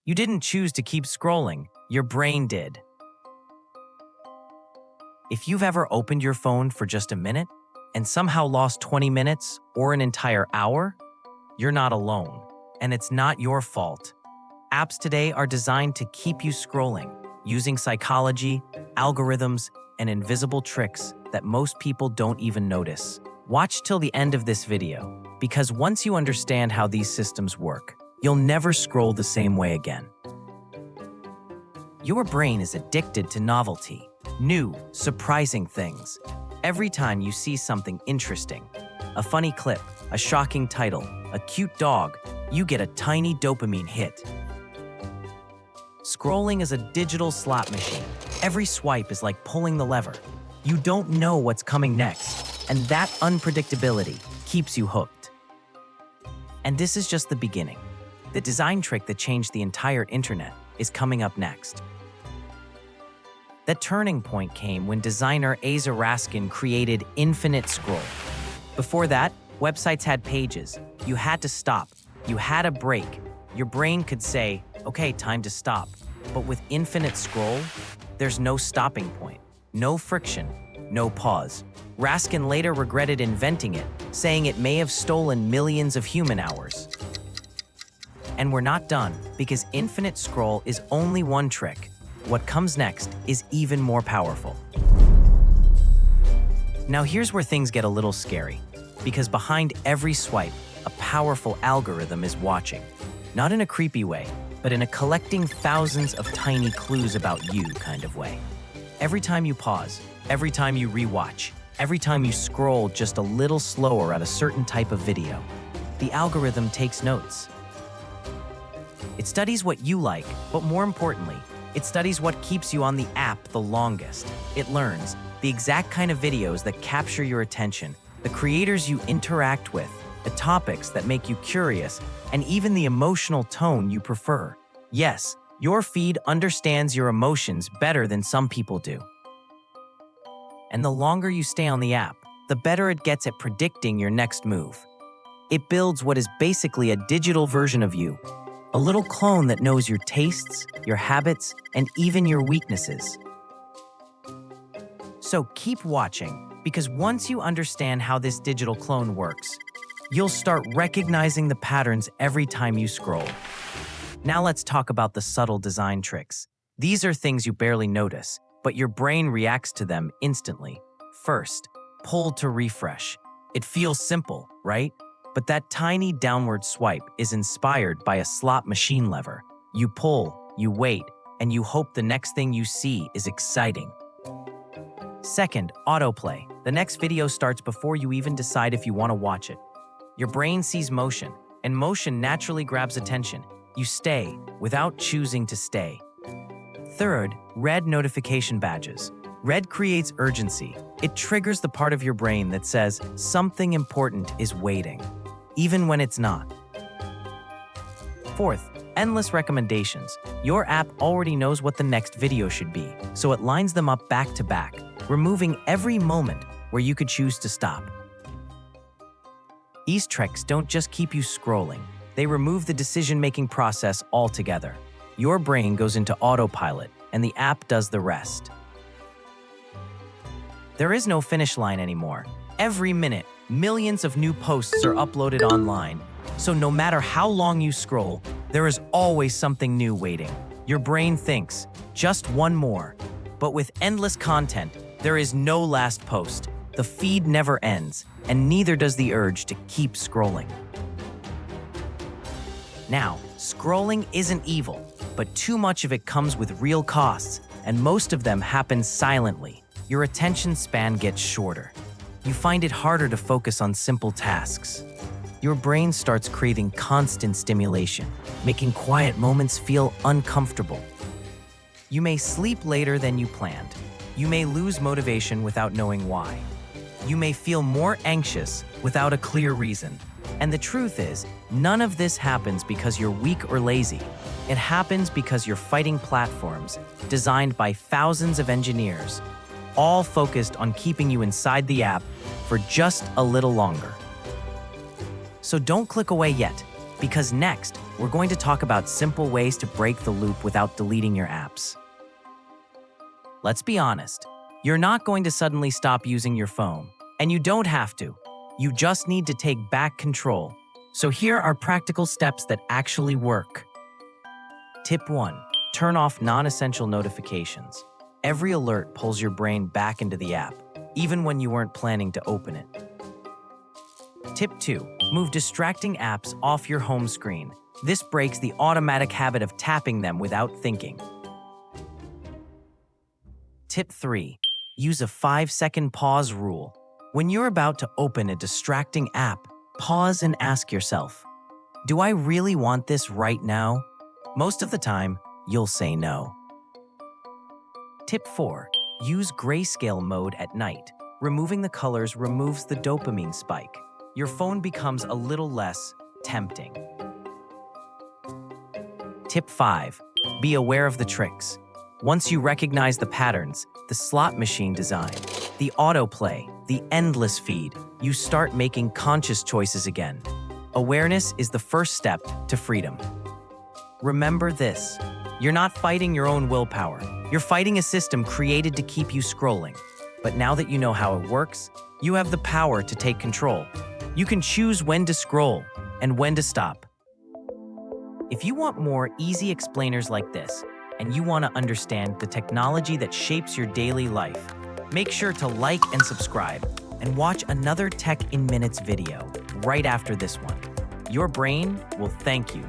You didn't choose to keep scrolling, your brain did. If you've ever opened your phone for just a minute and somehow lost 20 minutes or an entire hour, you're not alone, and it's not your fault. Apps today are designed to keep you scrolling, using psychology, algorithms, and invisible tricks that most people don't even notice. Watch till the end of this video, because once you understand how these systems work, you'll never scroll the same way again. Your brain is addicted to novelty, new, surprising things. Every time you see something interesting, a funny clip, a shocking title, a cute dog, you get a tiny dopamine hit. Scrolling is a digital slot machine. Every swipe is like pulling the lever. You don't know what's coming next, and that unpredictability keeps you hooked. And this is just the beginning. The design trick that changed the entire internet is coming up next. The turning point came when designer Asa Raskin created Infinite Scroll. Before that, websites had pages. You had to stop. You had a break. Your brain could say, okay, time to stop. But with Infinite Scroll, there's no stopping point, no friction, no pause. Raskin later regretted inventing it, saying it may have stolen millions of human hours. And we're not done, because Infinite Scroll is only one trick. What comes next is even more powerful. Now here's where things get a little scary, because behind every swipe, a powerful algorithm is watching. Not in a creepy way, but in a collecting thousands of tiny clues about you kind of way. Every time you pause, every time you rewatch, every time you scroll just a little slower at a certain type of video, the algorithm takes notes. It studies what you like, but more importantly, it studies what keeps you on the app the longest. It learns the exact kind of videos that capture your attention, the creators you interact with, the topics that make you curious, and even the emotional tone you prefer. Yes, your feed understands your emotions better than some people do. And the longer you stay on the app, the better it gets at predicting your next move. It builds what is basically a digital version of you, a little clone that knows your tastes, your habits, and even your weaknesses. So keep watching, because once you understand how this digital clone works, you'll start recognizing the patterns every time you scroll. Now let's talk about the subtle design tricks. These are things you barely notice, but your brain reacts to them instantly. First, pull to refresh. It feels simple, right? But that tiny downward swipe is inspired by a slot machine lever. You pull, you wait, and you hope the next thing you see is exciting. Second, autoplay. The next video starts before you even decide if you want to watch it. Your brain sees motion, and motion naturally grabs attention. You stay without choosing to stay. Third, red notification badges. Red creates urgency. It triggers the part of your brain that says something important is waiting, even when it's not. Fourth, endless recommendations. Your app already knows what the next video should be, so it lines them up back to back, removing every moment where you could choose to stop. These tricks don't just keep you scrolling, they remove the decision-making process altogether. Your brain goes into autopilot, and the app does the rest. There is no finish line anymore. Every minute, millions of new posts are uploaded online, so no matter how long you scroll, there is always something new waiting. Your brain thinks, just one more. But with endless content, there is no last post. The feed never ends, and neither does the urge to keep scrolling. Now, scrolling isn't evil, but too much of it comes with real costs, and most of them happen silently. Your attention span gets shorter. You find it harder to focus on simple tasks. Your brain starts craving constant stimulation, making quiet moments feel uncomfortable. You may sleep later than you planned. You may lose motivation without knowing why. You may feel more anxious without a clear reason. And the truth is, none of this happens because you're weak or lazy. It happens because you're fighting platforms designed by thousands of engineers, all focused on keeping you inside the app for just a little longer. So don't click away yet, because next, we're going to talk about simple ways to break the loop without deleting your apps. Let's be honest, you're not going to suddenly stop using your phone, and you don't have to. You just need to take back control. So here are practical steps that actually work. Tip 1. Turn off non-essential notifications. Every alert pulls your brain back into the app, even when you weren't planning to open it. Tip 2. Move distracting apps off your home screen. This breaks the automatic habit of tapping them without thinking. Tip 3. Use a 5-second pause rule. When you're about to open a distracting app, pause and ask yourself, do I really want this right now? Most of the time, you'll say no. Tip 4. Use grayscale mode at night. Removing the colors removes the dopamine spike. Your phone becomes a little less tempting. Tip 5. Be aware of the tricks. Once you recognize the patterns, the slot machine design, the autoplay, the endless feed, you start making conscious choices again. Awareness is the first step to freedom. Remember this, you're not fighting your own willpower. You're fighting a system created to keep you scrolling. But now that you know how it works, you have the power to take control. You can choose when to scroll and when to stop. If you want more easy explainers like this, and you want to understand the technology that shapes your daily life, make sure to like and subscribe, and watch another Tech in Minutes video right after this one. Your brain will thank you.